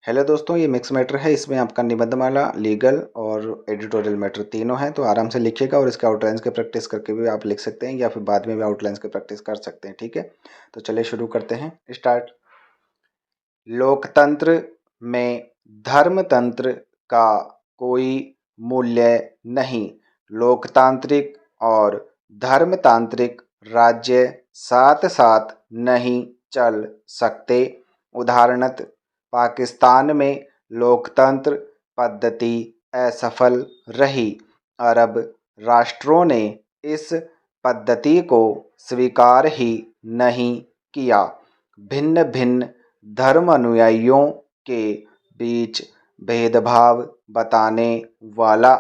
Hello दोस्तों, ये mix matter है। इसमें आपका निबंधमाला, लीगल और एडिटोरियल मैटर तीनों हैं। तो आराम से लिखिएगा और इसके आउटलाइंस के प्रैक्टिस करके भी आप लिख सकते हैं या फिर बाद में भी आउटलाइंस के प्रैक्टिस कर सकते हैं। ठीक है, तो चलिए शुरू करते हैं। स्टार्ट। लोकतंत्र में धर्मतंत्र का कोई मूल्य नहीं। लोकतांत्रिक और धर्मतांत्रिक राज्य साथ साथ नहीं चल सकते। उदाहरणत पाकिस्तान में लोकतंत्र पद्धति असफल रही। अरब राष्ट्रों ने इस पद्धति को स्वीकार ही नहीं किया। भिन्न भिन्न धर्म अनुयायियों के बीच भेदभाव बताने वाला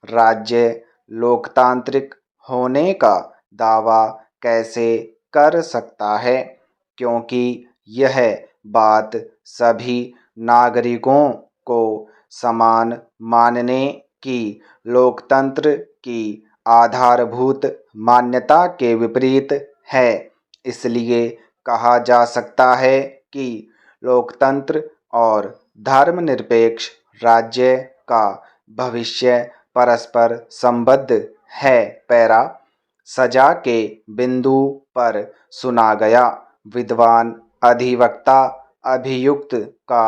राज्य लोकतांत्रिक होने का दावा कैसे कर सकता है, क्योंकि यह बात सभी नागरिकों को समान मानने की लोकतंत्र की आधारभूत मान्यता के विपरीत है। इसलिए कहा जा सकता है कि लोकतंत्र और धर्मनिरपेक्ष राज्य का भविष्य परस्पर संबद्ध है। पैरा। सजा के बिंदु पर सुना गया विद्वान अधिवक्ता अभियुक्त का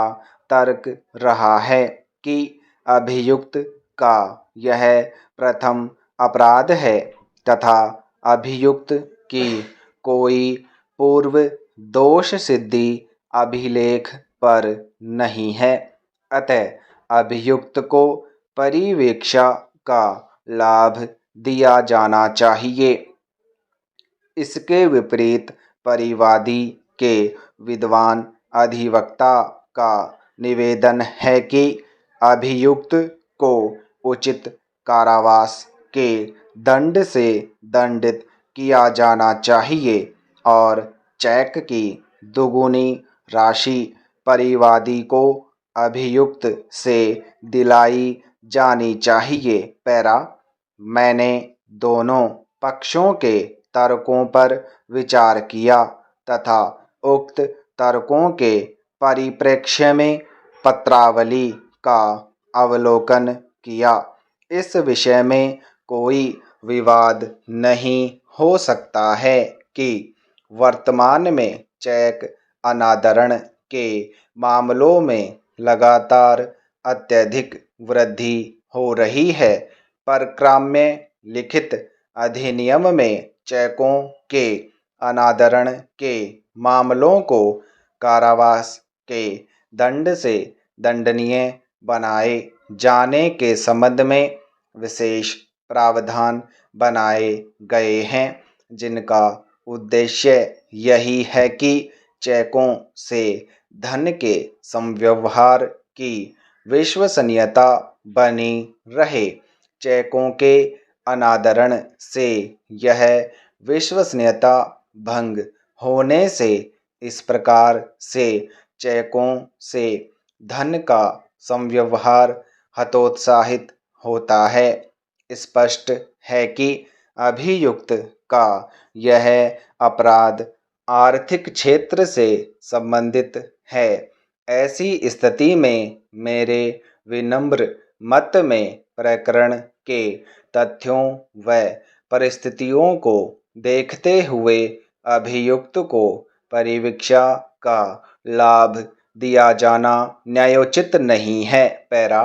तर्क रहा है कि अभियुक्त का यह प्रथम अपराध है तथा अभियुक्त की कोई पूर्व दोष सिद्धि अभिलेख पर नहीं है। अतः अभियुक्त को परिवीक्षा का लाभ दिया जाना चाहिए। इसके विपरीत परिवादी के विद्वान अधिवक्ता का निवेदन है कि अभियुक्त को उचित कारावास के दंड से दंडित किया जाना चाहिए और चेक की दुगुनी राशि परिवादी को अभियुक्त से दिलाई जानी चाहिए। पैरा। मैंने दोनों पक्षों के तर्कों पर विचार किया तथा उक्त तर्कों के परिप्रेक्ष्य में पत्रावली का अवलोकन किया। इस विषय में कोई विवाद नहीं हो सकता है कि वर्तमान में चेक अनादरण के मामलों में लगातार अत्यधिक वृद्धि हो रही है। परक्राम्य लिखित अधिनियम में चेकों के अनादरण के मामलों को कारावास के दंड से दंडनीय बनाए जाने के संबंध में विशेष प्रावधान बनाए गए हैं, जिनका उद्देश्य यही है कि चेकों से धन के संव्यवहार की विश्वसनीयता बनी रहे। चेकों के अनादरण से यह विश्वसनीयता भंग होने से इस प्रकार से चेकों से धन का संव्यवहार हतोत्साहित होता है। स्पष्ट है कि अभियुक्त का यह अपराध आर्थिक क्षेत्र से संबंधित है। ऐसी स्थिति में मेरे विनम्र मत में प्रकरण के तथ्यों व परिस्थितियों को देखते हुए अभियुक्त को परिवीक्षा का लाभ दिया जाना न्यायोचित नहीं है। पैरा।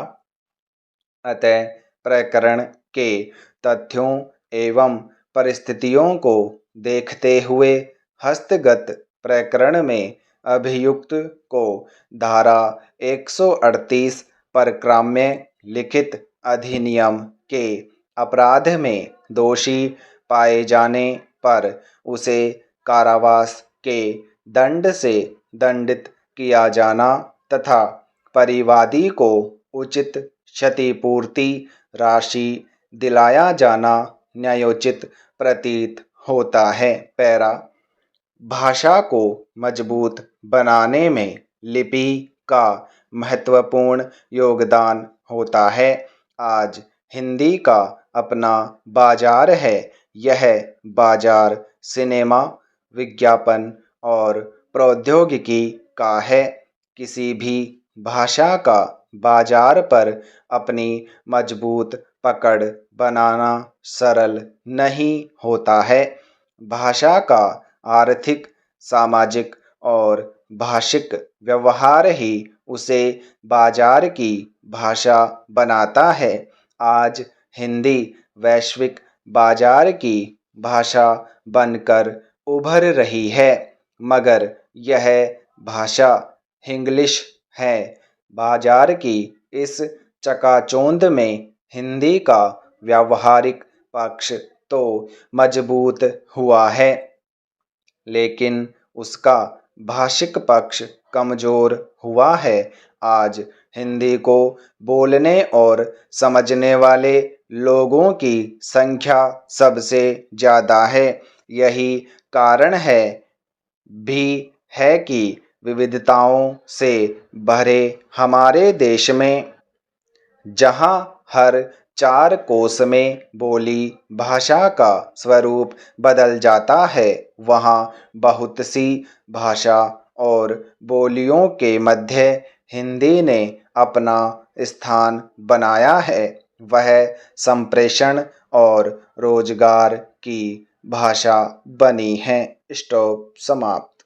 अतः प्रकरण के तथ्यों एवं परिस्थितियों को देखते हुए हस्तगत प्रकरण में अभियुक्त को धारा 138 परक्राम्य लिखित अधिनियम के अपराध में दोषी पाए जाने पर उसे कारावास के दंड से दंडित किया जाना तथा परिवादी को उचित क्षतिपूर्ति राशि दिलाया जाना न्यायोचित प्रतीत होता है। पैरा। भाषा को मजबूत बनाने में लिपि का महत्वपूर्ण योगदान होता है। आज हिंदी का अपना बाजार है। यह बाजार सिनेमा, विज्ञापन और प्रौद्योगिकी का है। किसी भी भाषा का बाजार पर अपनी मजबूत पकड़ बनाना सरल नहीं होता है। भाषा का आर्थिक, सामाजिक और भाषिक व्यवहार ही उसे बाजार की भाषा बनाता है। आज हिंदी वैश्विक बाजार की भाषा बनकर उभर रही है, मगर यह भाषा हिंग्लिश है। बाजार की इस चकाचौंध में हिंदी का व्यावहारिक पक्ष तो मजबूत हुआ है, लेकिन उसका भाषिक पक्ष कमजोर हुआ है। आज हिंदी को बोलने और समझने वाले लोगों की संख्या सबसे ज़्यादा है। यही कारण भी है कि विविधताओं से भरे हमारे देश में, जहाँ हर 4 कोस में बोली भाषा का स्वरूप बदल जाता है, वहाँ बहुत सी भाषा और बोलियों के मध्य हिंदी ने अपना स्थान बनाया है। वह संप्रेषण और रोजगार की भाषा बनी है। स्टॉप, समाप्त।